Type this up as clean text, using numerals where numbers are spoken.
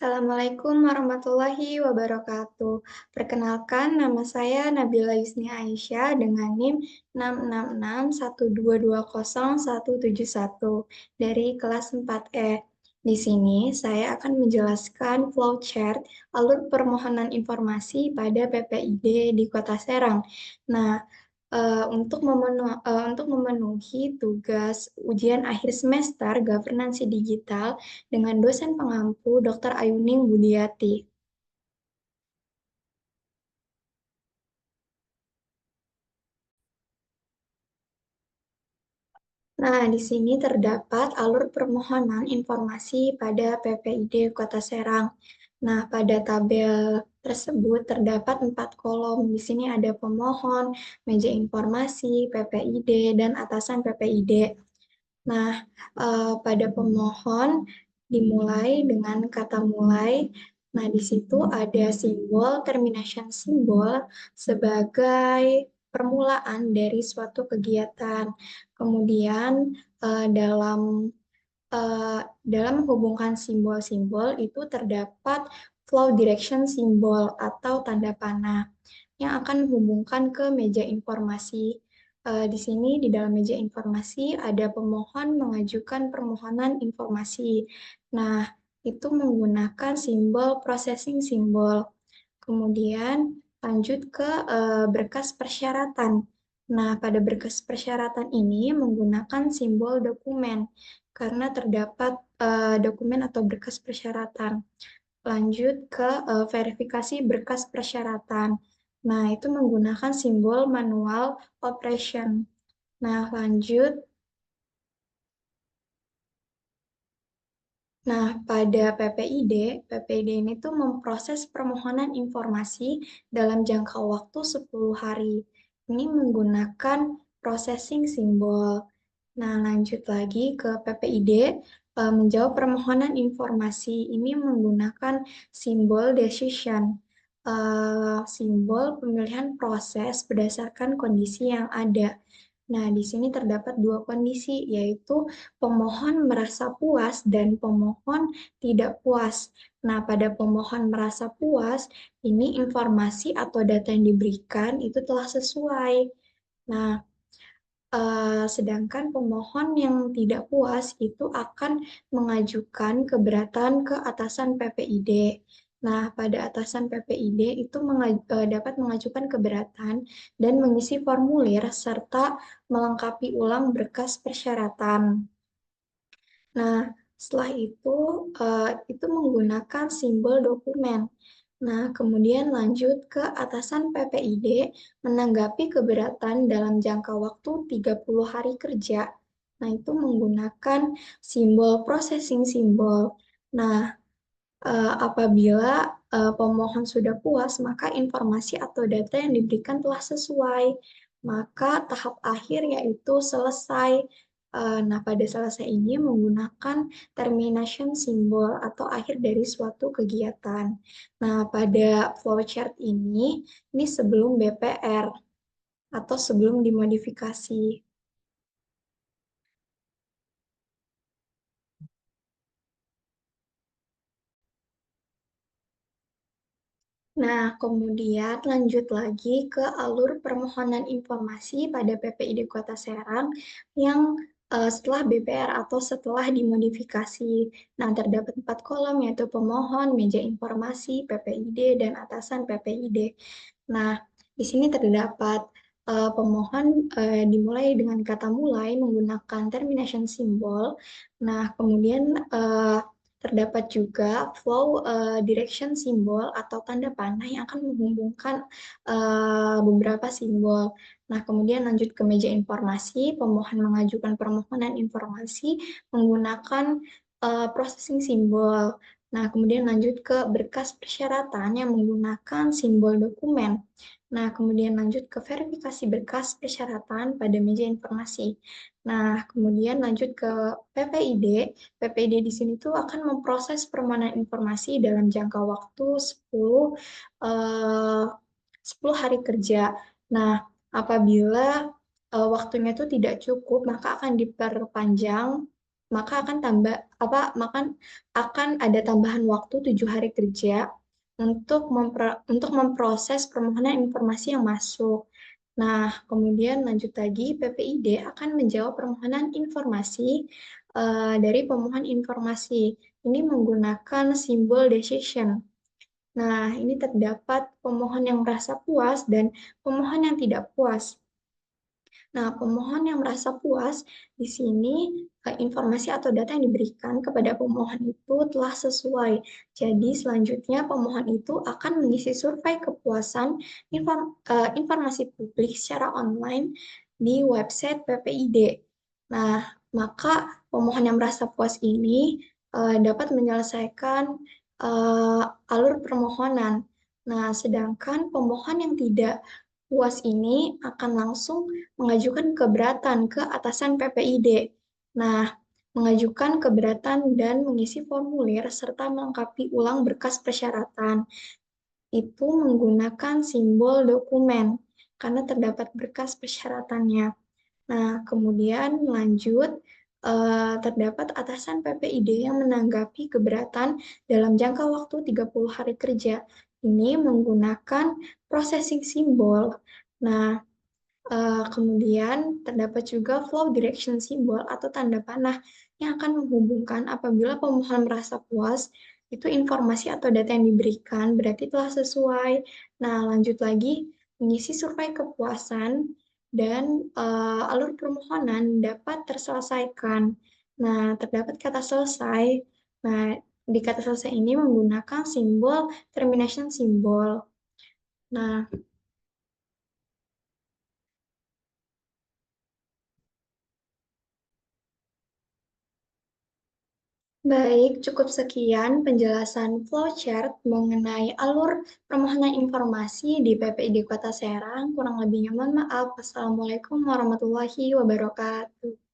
Assalamualaikum warahmatullahi wabarakatuh. Perkenalkan, nama saya Nabila Yusni Aisyah dengan NIM 66612201171 dari kelas 4E. Di sini saya akan menjelaskan flowchart alur permohonan informasi pada PPID di Kota Serang. Nah, untuk memenuhi tugas ujian akhir semester Governance Digital dengan dosen pengampu Dr. Ayuning Budiati. Nah, di sini terdapat alur permohonan informasi pada PPID Kota Serang. Nah, pada tabel tersebut terdapat 4 kolom. Di sini ada pemohon, meja informasi, PPID, dan atasan PPID. Nah, pada pemohon dimulai dengan kata mulai. Nah, di situ ada simbol termination simbol sebagai permulaan dari suatu kegiatan. Kemudian dalam menghubungkan simbol-simbol itu terdapat flow direction simbol atau tanda panah yang akan menghubungkan ke meja informasi. Di sini di dalam meja informasi ada pemohon mengajukan permohonan informasi. Nah, itu menggunakan simbol processing simbol. Kemudian lanjut ke berkas persyaratan. Nah, pada berkas persyaratan ini menggunakan simbol dokumen karena terdapat dokumen atau berkas persyaratan. Lanjut ke verifikasi berkas persyaratan. Nah, itu menggunakan simbol manual operation. Nah, lanjut. Nah, pada PPID ini tuh memproses permohonan informasi dalam jangka waktu 10 hari. Ini menggunakan processing simbol. Nah, lanjut lagi ke PPID, menjawab permohonan informasi. Ini menggunakan simbol decision, simbol pemilihan proses berdasarkan kondisi yang ada. Nah, di sini terdapat dua kondisi, yaitu pemohon merasa puas dan pemohon tidak puas. Nah, pada pemohon merasa puas, ini informasi atau data yang diberikan itu telah sesuai. Nah, sedangkan pemohon yang tidak puas itu akan mengajukan keberatan ke atasan PPID. Nah, pada atasan PPID itu dapat mengajukan keberatan dan mengisi formulir serta melengkapi ulang berkas persyaratan. Nah, setelah itu menggunakan simbol dokumen. Nah, kemudian lanjut ke atasan PPID menanggapi keberatan dalam jangka waktu 30 hari kerja. Nah, itu menggunakan simbol processing simbol. Nah, apabila pemohon sudah puas, maka informasi atau data yang diberikan telah sesuai. Maka tahap akhir yaitu selesai. Nah, pada selesai ini menggunakan termination symbol atau akhir dari suatu kegiatan. Nah, pada flowchart ini sebelum BPR atau sebelum dimodifikasi. Nah, kemudian lanjut lagi ke alur permohonan informasi pada PPID Kota Serang yang setelah BPR atau setelah dimodifikasi. Nah, terdapat 4 kolom yaitu pemohon, meja informasi, PPID, dan atasan PPID. Nah, di sini terdapat pemohon dimulai dengan kata mulai menggunakan termination symbol. Nah, kemudian terdapat juga flow direction simbol atau tanda panah yang akan menghubungkan beberapa simbol. Nah, kemudian lanjut ke meja informasi, pemohon mengajukan permohonan informasi menggunakan processing simbol. Nah, kemudian lanjut ke berkas persyaratan yang menggunakan simbol dokumen. Nah, kemudian lanjut ke verifikasi berkas persyaratan pada meja informasi. Nah, kemudian lanjut ke PPID. PPID di sini tuh akan memproses permohonan informasi dalam jangka waktu eh, 10 hari kerja. Nah, apabila waktunya itu tidak cukup, maka akan diperpanjang maka akan ada tambahan waktu 7 hari kerja untuk memproses permohonan informasi yang masuk. Nah, kemudian lanjut lagi, PPID akan menjawab permohonan informasi dari pemohon informasi. Ini menggunakan simbol decision. Nah, ini terdapat pemohon yang merasa puas dan pemohon yang tidak puas. Nah, pemohon yang merasa puas di sini informasi atau data yang diberikan kepada pemohon itu telah sesuai. Jadi, selanjutnya pemohon itu akan mengisi survei kepuasan informasi publik secara online di website PPID. Nah, maka pemohon yang merasa puas ini dapat menyelesaikan alur permohonan. Nah, sedangkan pemohon yang tidak puas ini akan langsung mengajukan keberatan ke atasan PPID. Nah, mengajukan keberatan dan mengisi formulir serta melengkapi ulang berkas persyaratan itu menggunakan simbol dokumen karena terdapat berkas persyaratannya. Nah, kemudian lanjut, terdapat atasan PPID yang menanggapi keberatan dalam jangka waktu 30 hari kerja. Ini menggunakan processing simbol. Nah, kemudian terdapat juga flow direction symbol atau tanda panah yang akan menghubungkan apabila pemohon merasa puas, itu informasi atau data yang diberikan berarti telah sesuai. Nah, lanjut lagi, mengisi survei kepuasan dan alur permohonan dapat terselesaikan. Nah, terdapat kata selesai. Nah, di kata selesai ini menggunakan simbol termination symbol. Nah, baik, cukup sekian penjelasan flowchart mengenai alur permohonan informasi di PPID Kota Serang. Kurang lebihnya mohon maaf. Wassalamualaikum warahmatullahi wabarakatuh.